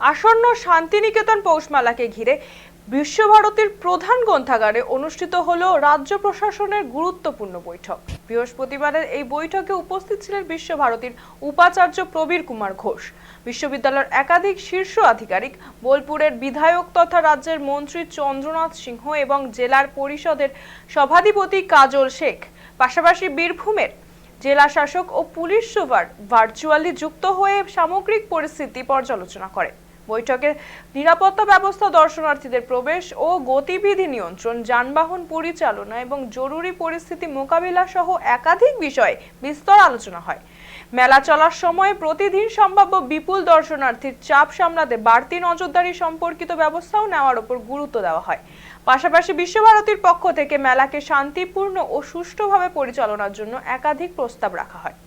আসন্ন শান্তিনিকেতন পৌষমেলাকে ঘিরে বিশ্বভারতীর প্রধান গ্রন্থাগারে অনুষ্ঠিত হলো রাজ্য প্রশাসনের গুরুত্বপূর্ণ বৈঠক। বৃহস্পতিবারের এই বৈঠকে উপস্থিত ছিলেন বিশ্বভারতীর উপাচার্য প্রবীর কুমার ঘোষ, বিশ্ববিদ্যালয়ের একাধিক শীর্ষ আধিকারিক, বোলপুরের বিধায়ক তথা রাজ্যের মন্ত্রী চন্দ্রনাথ সিংহ এবং জেলার পরিষদের সভাধিপতি কাজল শেখ, পাশাপাশি বীরভূমের জেলা শাসক ও পুলিশ সুপার ভার্চুয়ালি যুক্ত হয়ে সামগ্রিক পরিস্থিতি পর্যালোচনা করে। বৈঠকে নিরাপত্তা ব্যবস্থা, দর্শনার্থীদের প্রবেশ ও গতিবিধি নিয়ন্ত্রণ, যানবাহন পরিচালনা এবং জরুরি পরিস্থিতি মোকাবিলা সহ একাধিক বিষয়ে বিস্তর আলোচনা হয়। মেলা চলার সময় প্রতিদিন সম্ভাব্য বিপুল দর্শনার্থীর চাপ সামলাতে বাড়তি নজরদারি সম্পর্কিত ব্যবস্থাও নেওয়ার উপর গুরুত্ব দেওয়া হয়। পাশাপাশি বিশ্বভারতীর পক্ষ থেকে মেলাকে শান্তিপূর্ণ ও সুষ্ঠুভাবে পরিচালনার জন্য একাধিক প্রস্তাব রাখা হয়।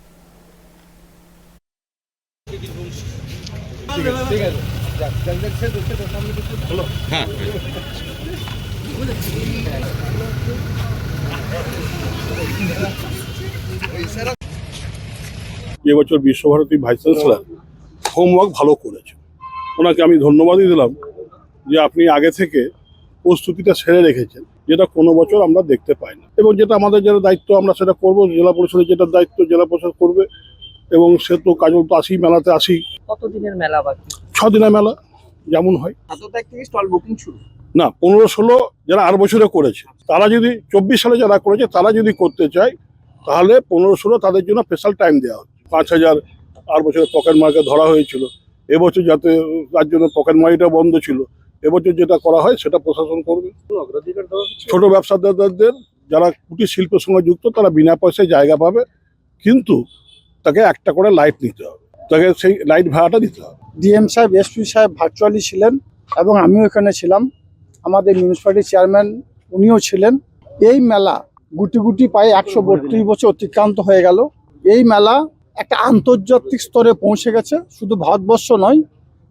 এবছর বিশ্বভারতী ভাইস চ্যান্সেলর হোমওয়ার্ক ভালো করেছে, ওনাকে আমি ধন্যবাদই দিলাম যে আপনি আগে থেকে প্রস্তুতিটা সেরে রেখেছেন, যেটা কোনো বছর আমরা দেখতে পাই না। এবং যেটা আমাদের যেটা দায়িত্ব আমরা সেটা করব, জেলা পরিষদের যেটা দায়িত্ব জেলা পরিষদ করবে। এবং সে তো কাজল তো আসি, মেলাতে আসি। কতদিনের মেলা বাকি? 6 দিনের মেলা যেমন হয়। 7 তারিখ থেকে স্টল বুকিং শুরু না, 15-16 যারা 8 বছরে করেছে, তারা যদি 24 সালে যারা করেছে তারা যদি করতে চায় তাহলে 15-16 তাদের জন্য স্পেশাল টাইম দেওয়া হচ্ছে। 5000 8 বছরে পকেট মার্কে ধরা হয়েছিল, এবছর যাতে তার জন্য পকেট মারিটা বন্ধ ছিল, এবছর যেটা করা হয় সেটা প্রশাসন করবে। ছোট ব্যবসাদারদের যারা কুটির শিল্পের সঙ্গে যুক্ত তারা বিনা পয়সায় জায়গা পাবে, কিন্তু তাকে একটা করে লাইট নিতে হবে, তাকে সেই লাইট ভাড়াটা দিতে হবে। ডিএম সাহেব, এসপি সাহেব ভার্চুয়ালি ছিলেন এবং আমিও এখানে ছিলাম। আমাদের মিউনিসিপ্যালিটি চেয়ারম্যান উনিও ছিলেন। এই মেলা গুটি গুটি পায়ে 132 বছর অতিক্রান্ত হয়ে গেল। এই মেলা একটা আন্তর্জাতিক স্তরে পৌঁছে গেছে। শুধু ভারতবর্ষ নয়,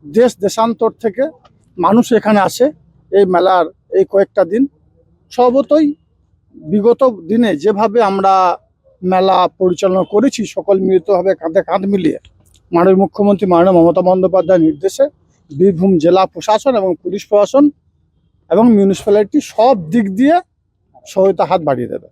দেশ দেশান্তর থেকে মানুষ এখানে আসে এই মেলার এই কয়েকটা দিন। স্বভাবতই বিগত দিনে যেভাবে আমরা মেলা পরিচালনা করেছি, সকল মিলিতভাবে কাঁধে কাঁধ মিলিয়ে মাননীয় মুখ্যমন্ত্রী মাননীয় মমতা বন্দ্যোপাধ্যায়ের নির্দেশে বীরভূম জেলা প্রশাসন এবং পুলিশ প্রশাসন এবং মিউনিসিপ্যালিটি সব দিক দিয়ে সহায়তা হাত বাড়িয়ে দেবে।